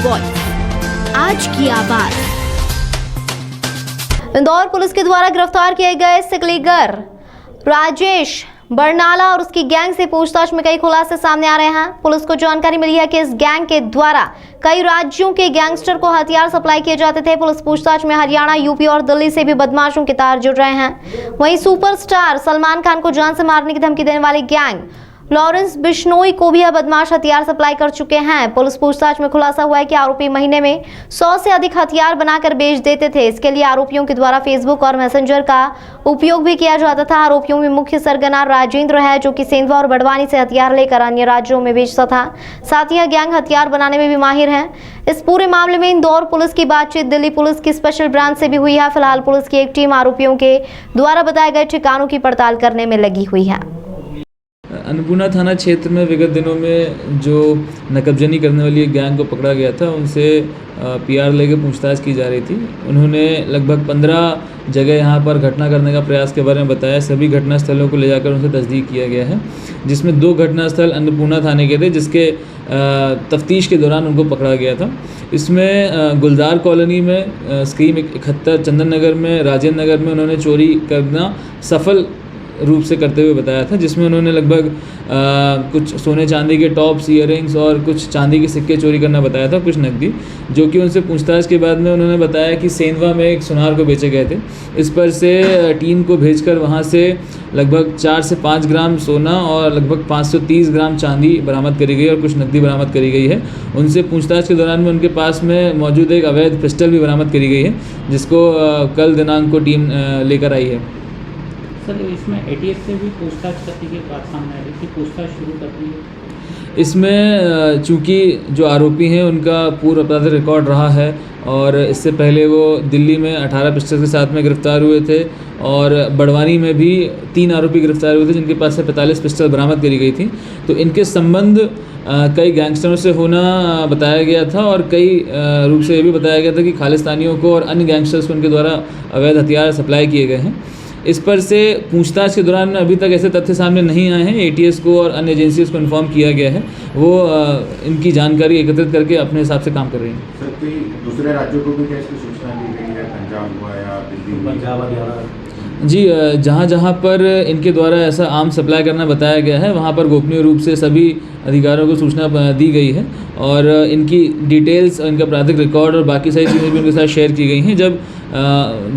Voice, आज की आवाज। इंदौर पुलिस के द्वारा गिरफ्तार किए गए सिकलीगर राजेश बरनाला और उसकी गैंग से पूछताछ में कई खुलासे सामने आ रहे हैं। पुलिस को जानकारी मिली है कि इस गैंग के द्वारा कई राज्यों के गैंगस्टर को हथियार सप्लाई किए जाते थे। पुलिस पूछताछ में हरियाणा, यूपी और दिल्ली से भी बदमाशों के तार जुड़ रहे हैं। वहीं सुपरस्टार सलमान खान को जान से मारने की धमकी देने वाली गैंग लॉरेंस बिश्नोई को भी बदमाश हथियार सप्लाई कर चुके हैं। पुलिस पूछताछ में खुलासा हुआ है कि आरोपी महीने में 100 से अधिक हथियार बनाकर बेच देते थे। इसके लिए आरोपियों के द्वारा फेसबुक और मैसेंजर का उपयोग भी किया जाता था। आरोपियों में मुख्य सरगना राजेंद्र है, जो कि सेंधवा और बड़वानी से हथियार लेकर अन्य राज्यों में बेचता था। साथ ही यह गैंग हथियार बनाने में भी माहिर है। इस पूरे मामले में इंदौर पुलिस की बातचीत दिल्ली पुलिस की स्पेशल ब्रांच से भी हुई है। फिलहाल पुलिस की एक टीम आरोपियों के द्वारा बताए गए ठिकानों की पड़ताल करने में लगी हुई है। अन्नपूर्णा थाना क्षेत्र में विगत दिनों में जो नकबजनी करने वाली एक गैंग को पकड़ा गया था, उनसे पीआर लेके पूछताछ की जा रही थी। उन्होंने लगभग 15 जगह यहाँ पर घटना करने का प्रयास के बारे में बताया। सभी घटना स्थलों को ले जाकर उनसे तस्दीक किया गया है, जिसमें 2 घटना स्थल अन्नपूर्णा थाने के थे, जिसके तफ्तीश के दौरान उनको पकड़ा गया था। इसमें गुलदार कॉलोनी में स्कीम 71, चंदन नगर में, राजेंद्र नगर में उन्होंने चोरी करना सफल रूप से करते हुए बताया था, जिसमें उन्होंने लगभग कुछ सोने चांदी के टॉप्स, ईयररिंग्स और कुछ चांदी के सिक्के चोरी करना बताया था, कुछ नकदी, जो कि उनसे पूछताछ के बाद में उन्होंने बताया कि सेंधवा में एक सुनार को बेचे गए थे। इस पर से टीम को भेजकर वहां से लगभग 4 से 5 ग्राम सोना और लगभग 530 ग्राम चांदी बरामद करी गई और कुछ नकदी बरामद करी गई है। उनसे पूछताछ के दौरान में उनके पास में मौजूद एक अवैध पिस्टल भी बरामद करी गई है, जिसको कल दिनांक को टीम लेकर आई है। सर, इसमें एटीएस से भी पूछताछ करने के बाद सामने आ रही थी, पूछताछ शुरू कर दी है। इसमें चूँकि जो आरोपी हैं उनका पूर्व आपराधिक रिकॉर्ड रहा है और इससे पहले वो दिल्ली में 18 पिस्टल के साथ में गिरफ्तार हुए थे और बड़वानी में भी 3 आरोपी गिरफ्तार हुए थे, जिनके पास से 45 पिस्टल बरामद करी गई थी। तो इनके संबंध कई गैंगस्टरों से होना बताया गया था और कई रूप से ये भी बताया गया था कि खालिस्तानियों को और अन्य गैंगस्टर्स को उनके द्वारा अवैध हथियार सप्लाई किए गए हैं। इस पर से पूछताछ के दौरान अभी तक ऐसे तथ्य सामने नहीं आए हैं। एटीएस को और अन्य एजेंसीज को इन्फॉर्म किया गया है, वो इनकी जानकारी एकत्रित करके अपने हिसाब से काम कर रही हैं। सर, कई दूसरे राज्यों को भी क्या इसकी सूचना दी गई है? पंजाब हुआ या दिल्ली, पंजाब, हरियाणा? जी, जहाँ जहाँ पर इनके द्वारा ऐसा आम सप्लाई करना बताया गया है, वहाँ पर गोपनीय रूप से सभी अधिकारियों को सूचना दी गई है और इनकी डिटेल्स, इनका आपराधिक रिकॉर्ड और बाकी सारी चीज़ें भी उनके साथ शेयर की गई हैं, जब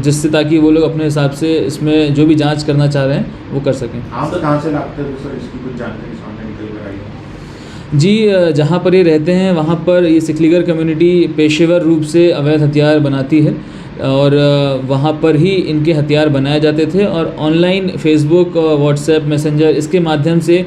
जिससे ताकि वो लोग अपने हिसाब से इसमें जो भी जांच करना चाह रहे हैं वो कर सकें। आप कहाँ से लाते हैं सर? इसकी कुछ जानकारी सामने निकल कर आई है? जी, जहाँ पर ये रहते हैं वहाँ पर ये सिकलीगर कम्युनिटी पेशेवर रूप से अवैध हथियार बनाती है और वहाँ पर ही इनके हथियार बनाए जाते थे और ऑनलाइन फेसबुक, व्हाट्सएप, मैसेंजर, इसके माध्यम से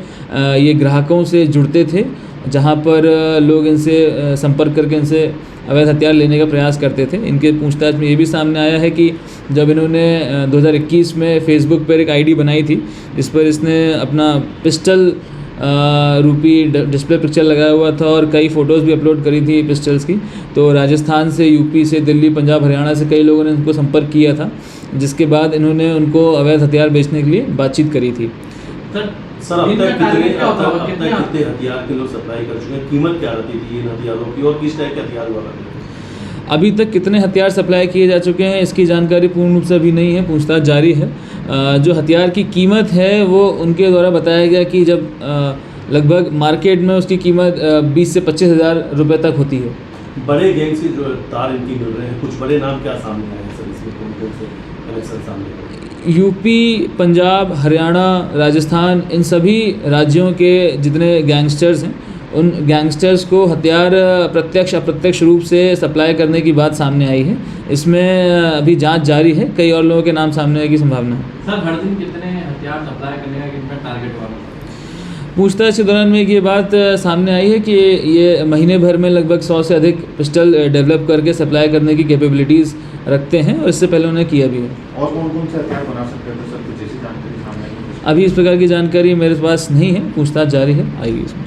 ये ग्राहकों से जुड़ते थे, जहाँ पर लोग इनसे संपर्क करके इनसे अवैध हथियार लेने का प्रयास करते थे। इनके पूछताछ में ये भी सामने आया है कि जब इन्होंने 2021 में फेसबुक पर एक आईडी बनाई थी, जिस पर इसने अपना पिस्टल रूपी डिस्प्ले पिक्चर लगाया हुआ था और कई फ़ोटोज़ भी अपलोड करी थी पिस्टल्स की, तो राजस्थान से, यूपी से, दिल्ली, पंजाब, हरियाणा से कई लोगों ने उनको संपर्क किया था, जिसके बाद इन्होंने उनको अवैध हथियार बेचने के लिए बातचीत करी थी। सर, अब तक कितने हथियार के लोग सप्लाई कर चुके हैं? कीमत क्या रहती थी इन हथियारों की और किस टाइप के हथियार हुआ करते थे? अभी तक कितने हथियार सप्लाई किए जा चुके हैं इसकी जानकारी पूर्ण रूप से अभी नहीं है, पूछताछ जारी है। जो हथियार की कीमत है वो उनके द्वारा बताया गया कि जब लगभग मार्केट में उसकी कीमत 20 से 25 हज़ार रुपये तक होती है। बड़े गैंग से जो तार इनकी मिल रहे हैं, कुछ बड़े नाम क्या सामने आए हैं सर? इसमें कौन से कनेक्शन सामने आए? यूपी, पंजाब, हरियाणा, राजस्थान, इन सभी राज्यों के जितने गैंगस्टर्स हैं, उन गैंगस्टर्स को हथियार प्रत्यक्ष अप्रत्यक्ष रूप से सप्लाई करने की बात सामने आई है। इसमें अभी जांच जारी है, कई और लोगों के नाम सामने आने की संभावना है। सर, हर दिन कितने हथियार सप्लाई करने का कितना टारगेट वाला? पूछताछ के दौरान में ये बात सामने आई है कि ये महीने भर में लगभग 100 से अधिक पिस्टल डेवलप करके सप्लाई करने की कैपेबिलिटीज़ रखते हैं और इससे पहले उन्हें किया भी है। और कौन-कौन से हथियार बना सकते हैं सर? कुछ ऐसी जानकारी सामने आई है? अभी इस प्रकार की जानकारी मेरे पास नहीं है, पूछताछ जारी है, आएगी इसमें।